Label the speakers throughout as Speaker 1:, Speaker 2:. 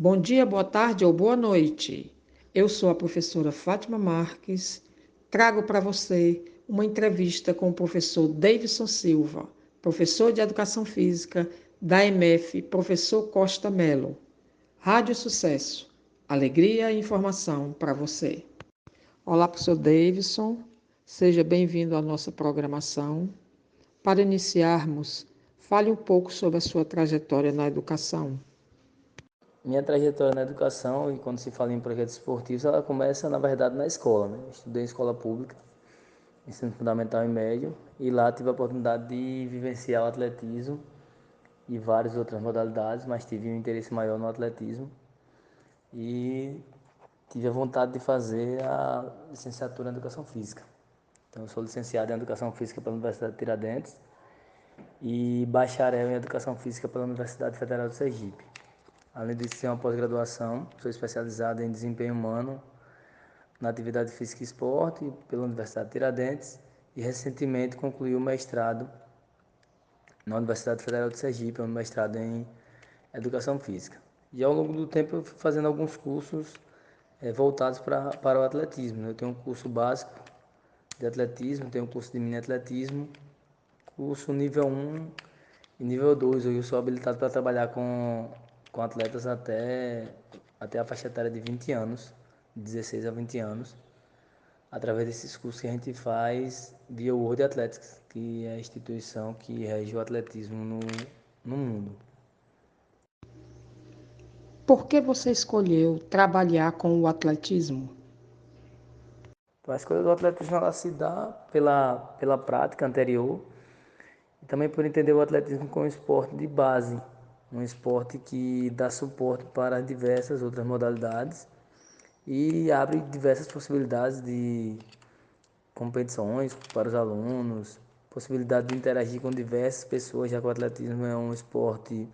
Speaker 1: Bom dia, boa tarde ou boa noite. Eu sou a professora Fátima Marques. Trago para você uma entrevista com o professor Davidson Silva, professor de Educação Física da EMF, professor Costa Melo. Rádio Sucesso, alegria e informação para você. Olá, professor Davidson. Seja bem-vindo à nossa programação. Para iniciarmos, fale um pouco sobre a sua trajetória na educação.
Speaker 2: Minha trajetória na educação, e quando se fala em projetos esportivos, ela começa, na verdade, na escola, né? Eu estudei em escola pública, ensino fundamental e médio, e lá tive a oportunidade de vivenciar o atletismo e várias outras modalidades, mas tive um interesse maior no atletismo e tive a vontade de fazer a licenciatura em Educação Física. Então, eu sou licenciado em Educação Física pela Universidade de Tiradentes e bacharel em Educação Física pela Universidade Federal do Sergipe. Além de ser uma pós-graduação, sou especializado em desempenho humano na atividade física e esporte pela Universidade de Tiradentes e recentemente concluí o mestrado na Universidade Federal de Sergipe, um mestrado em Educação Física. E ao longo do tempo eu fui fazendo alguns cursos voltados para o atletismo. Eu tenho um curso básico de atletismo, tenho um curso de mini atletismo, curso nível 1 e nível 2. Hoje eu sou habilitado para trabalhar com atletas até a faixa etária de 20 anos, de 16 a 20 anos, através desses cursos que a gente faz via World Athletics, que é a instituição que rege o atletismo no mundo.
Speaker 1: Por que você escolheu trabalhar com o atletismo?
Speaker 2: Então, a escolha do atletismo ela se dá pela prática anterior e também por entender o atletismo como um esporte de base, um esporte que dá suporte para diversas outras modalidades e abre diversas possibilidades de competições para os alunos, possibilidade de interagir com diversas pessoas, já que o atletismo é um esporte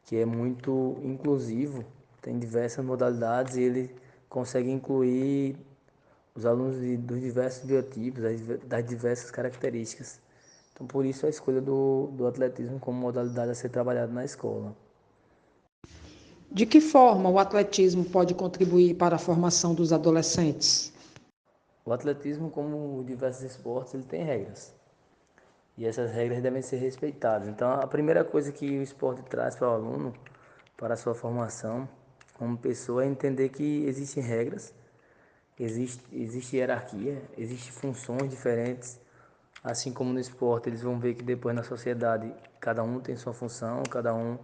Speaker 2: que é muito inclusivo, tem diversas modalidades e ele consegue incluir os alunos dos diversos biotipos, das diversas características. Então, por isso a escolha do atletismo como modalidade a ser trabalhada na escola.
Speaker 1: De que forma o atletismo pode contribuir para a formação dos adolescentes?
Speaker 2: O atletismo, como diversos esportes, ele tem regras. E essas regras devem ser respeitadas. Então, a primeira coisa que o esporte traz para o aluno, para a sua formação como pessoa, é entender que existem regras, existe hierarquia, existem funções diferentes. Assim como no esporte, eles vão ver que depois na sociedade cada um tem sua função, cada um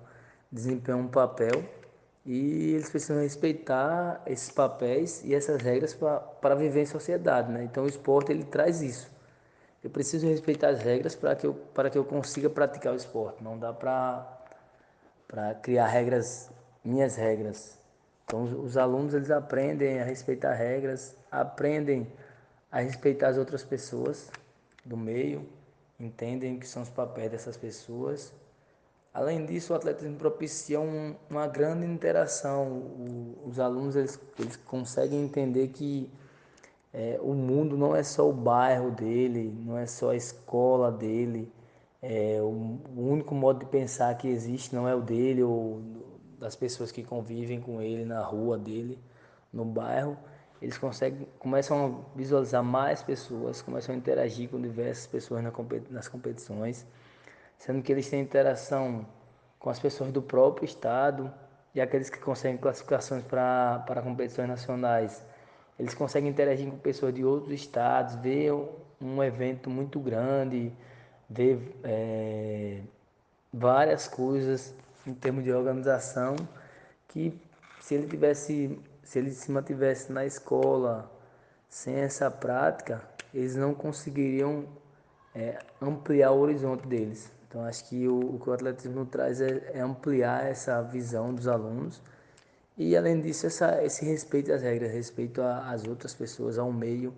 Speaker 2: desempenha um papel e eles precisam respeitar esses papéis e essas regras para viver em sociedade, né? Então o esporte ele traz isso. Eu preciso respeitar as regras para que eu consiga praticar o esporte. Não dá para criar regras, minhas regras. Então os alunos eles aprendem a respeitar regras, aprendem a respeitar as outras pessoas do meio, entendem o que são os papéis dessas pessoas. Além disso, o atletismo propicia uma grande interação. Os alunos eles conseguem entender que o mundo não é só o bairro dele, não é só a escola dele. O único modo de pensar que existe não é o dele ou das pessoas que convivem com ele na rua dele, no bairro. Eles começam a visualizar mais pessoas, começam a interagir com diversas pessoas nas competições, sendo que eles têm interação com as pessoas do próprio estado e aqueles que conseguem classificações para competições nacionais. Eles conseguem interagir com pessoas de outros estados, ver um evento muito grande, ver várias coisas em termos de organização que se ele se mantivesse na escola sem essa prática, eles não conseguiriam ampliar o horizonte deles. Então acho que o que o atletismo traz é ampliar essa visão dos alunos e além disso esse respeito às regras, respeito às outras pessoas, ao meio.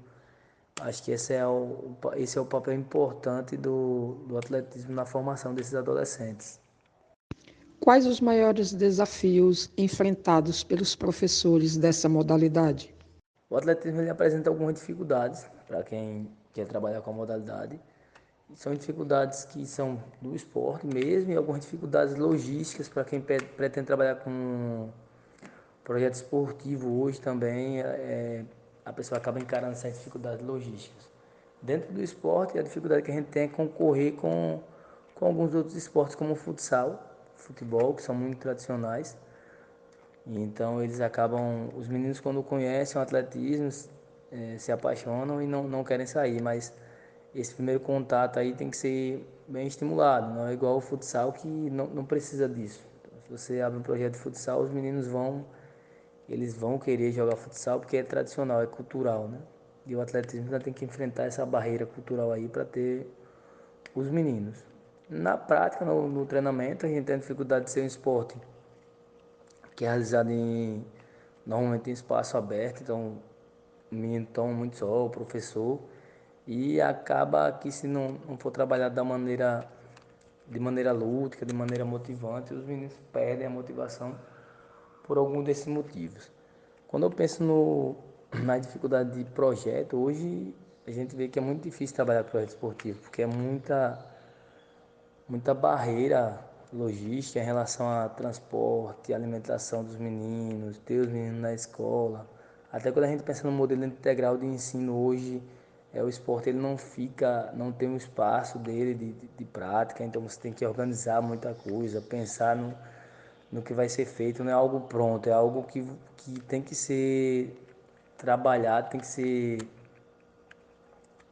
Speaker 2: Acho que esse é o papel importante do atletismo na formação desses adolescentes.
Speaker 1: Quais os maiores desafios enfrentados pelos professores dessa modalidade?
Speaker 2: O atletismo ele apresenta algumas dificuldades para quem quer trabalhar com a modalidade. São dificuldades que são do esporte mesmo e algumas dificuldades logísticas para quem pretende trabalhar projeto esportivo hoje também a pessoa acaba encarando certas dificuldades logísticas. Dentro do esporte, a dificuldade que a gente tem é concorrer com alguns outros esportes como o futsal, futebol, que são muito tradicionais. E então eles acabam, os meninos quando conhecem o atletismo, se apaixonam e não querem sair, mas esse primeiro contato aí tem que ser bem estimulado, não é igual o futsal que não precisa disso. Então, se você abre um projeto de futsal, os meninos eles vão querer jogar futsal porque é tradicional, é cultural, né? E o atletismo ainda tem que enfrentar essa barreira cultural aí para ter os meninos. Na prática, no treinamento, a gente tem a dificuldade de ser um esporte que é realizado normalmente em espaço aberto, então o menino toma muito sol, o professor, e acaba que se não for trabalhado de maneira lúdica, de maneira motivante, os meninos perdem a motivação por algum desses motivos. Quando eu penso na dificuldade de projeto, hoje a gente vê que é muito difícil trabalhar com projeto esportivo, porque é muita barreira logística em relação a transporte, alimentação dos meninos, ter os meninos na escola. Até quando a gente pensa no modelo integral de ensino hoje, o esporte ele não tem um espaço dele de prática, então você tem que organizar muita coisa, pensar no que vai ser feito, não é algo pronto, é algo que tem que ser trabalhado, tem que ser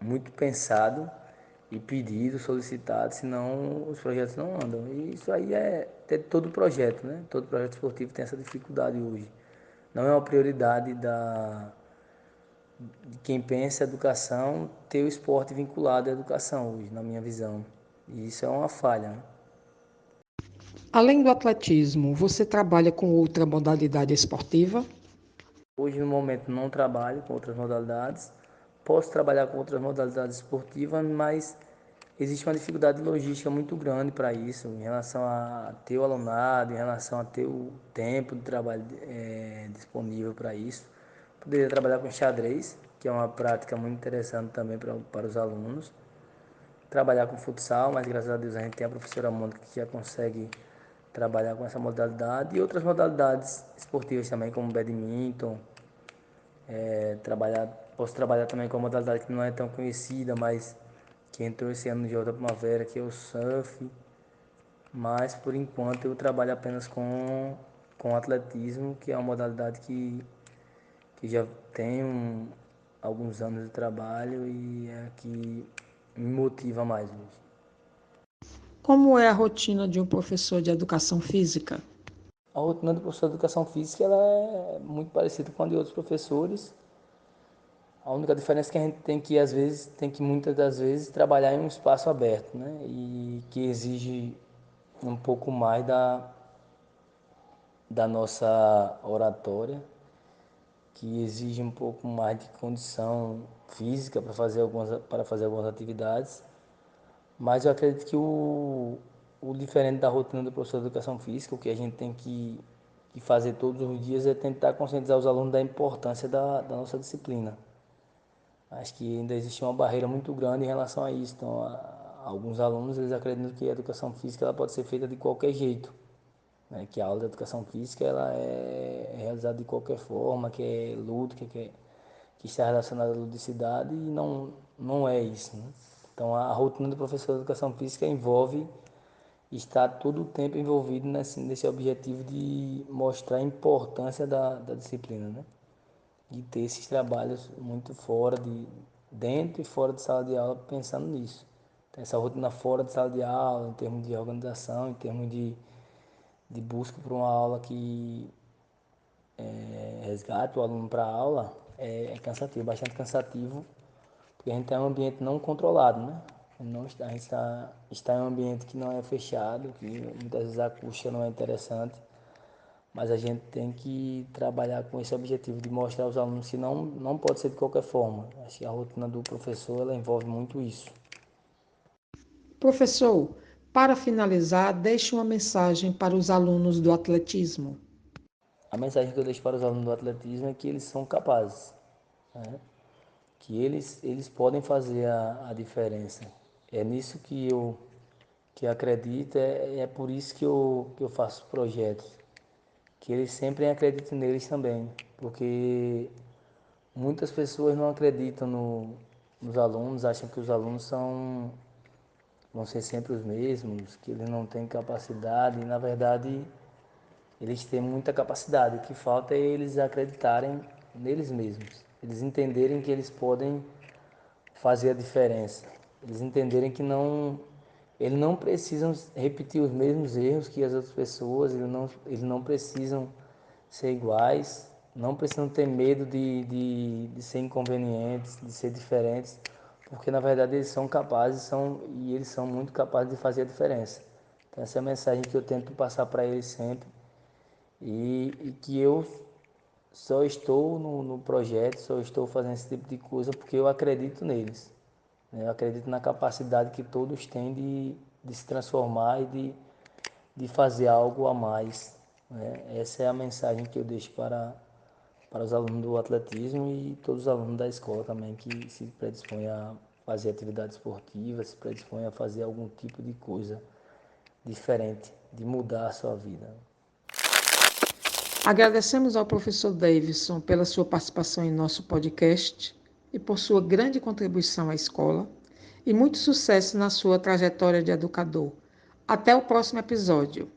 Speaker 2: muito pensado e pedido, solicitado, senão os projetos não andam. E isso aí é todo projeto, né? Todo projeto esportivo tem essa dificuldade hoje. Não é uma prioridade de quem pensa em educação ter o esporte vinculado à educação hoje, na minha visão. E isso é uma falha, né?
Speaker 1: Além do atletismo, você trabalha com outra modalidade esportiva?
Speaker 2: Hoje, no momento, não trabalho com outras modalidades. Posso trabalhar com outras modalidades esportivas, mas existe uma dificuldade logística muito grande para isso, em relação a ter o alunado, em relação a ter o tempo de trabalho disponível para isso. Poderia trabalhar com xadrez, que é uma prática muito interessante também para os alunos. Trabalhar com futsal, mas graças a Deus a gente tem a professora Mônica que já consegue trabalhar com essa modalidade e outras modalidades esportivas também, como badminton, posso trabalhar também com uma modalidade que não é tão conhecida, mas que entrou esse ano de outra primavera, que é o surf. Mas por enquanto eu trabalho apenas com atletismo, que é uma modalidade que já tem alguns anos de trabalho e é a que me motiva mais hoje.
Speaker 1: Como é a rotina de um professor de educação física?
Speaker 2: A rotina do professor de educação física ela é muito parecida com a de outros professores. A única diferença é que a gente tem que, às vezes, tem que muitas das vezes trabalhar em um espaço aberto, né? E que exige um pouco mais da nossa oratória, que exige um pouco mais de condição física para fazer algumas atividades. Mas eu acredito que o diferente da rotina do professor de educação física, o que a gente tem que fazer todos os dias é tentar conscientizar os alunos da importância da nossa disciplina. Acho que ainda existe uma barreira muito grande em relação a isso. Então, alguns alunos eles acreditam que a educação física ela pode ser feita de qualquer jeito, né? Que a aula de educação física ela é realizada de qualquer forma, que é lúdica, que está relacionada à ludicidade e não é isso, né? Então, a rotina do professor de educação física envolve estar todo o tempo envolvido nesse objetivo de mostrar a importância da disciplina, né? De ter esses trabalhos muito dentro e fora de sala de aula, pensando nisso. Tem essa rotina fora de sala de aula, em termos de organização, em termos de busca por uma aula que resgate o aluno para a aula, é cansativo, bastante cansativo, porque a gente tem um ambiente não controlado, né? Não está, a gente está em um ambiente que não é fechado, que muitas vezes a acústica não é interessante, mas a gente tem que trabalhar com esse objetivo de mostrar aos alunos que não pode ser de qualquer forma. Acho que a rotina do professor ela envolve muito isso.
Speaker 1: Professor, para finalizar, deixe uma mensagem para os alunos do atletismo.
Speaker 2: A mensagem que eu deixo para os alunos do atletismo é que eles são capazes, né? Que eles podem fazer a diferença. É nisso que eu acredito, é por isso que eu faço projetos. que eles sempre acreditem neles também, porque muitas pessoas não acreditam nos alunos, acham que os alunos vão ser sempre os mesmos, que eles não têm capacidade, e na verdade eles têm muita capacidade. O que falta é eles acreditarem neles mesmos, eles entenderem que eles podem fazer a diferença, eles entenderem que eles não precisam repetir os mesmos erros que as outras pessoas, eles não precisam ser iguais, não precisam ter medo de ser inconvenientes, de ser diferentes, porque na verdade eles são capazes e eles são muito capazes de fazer a diferença. Então essa é a mensagem que eu tento passar para eles sempre e que eu só estou no projeto, só estou fazendo esse tipo de coisa porque eu acredito neles. Né? Eu acredito na capacidade que todos têm de se transformar e de fazer algo a mais. Né? Essa é a mensagem que eu deixo para os alunos do atletismo e todos os alunos da escola também que se predispõem a fazer atividade esportiva, se predispõem a fazer algum tipo de coisa diferente, de mudar a sua vida.
Speaker 1: Agradecemos ao professor Davidson pela sua participação em nosso podcast e por sua grande contribuição à escola e muito sucesso na sua trajetória de educador. Até o próximo episódio.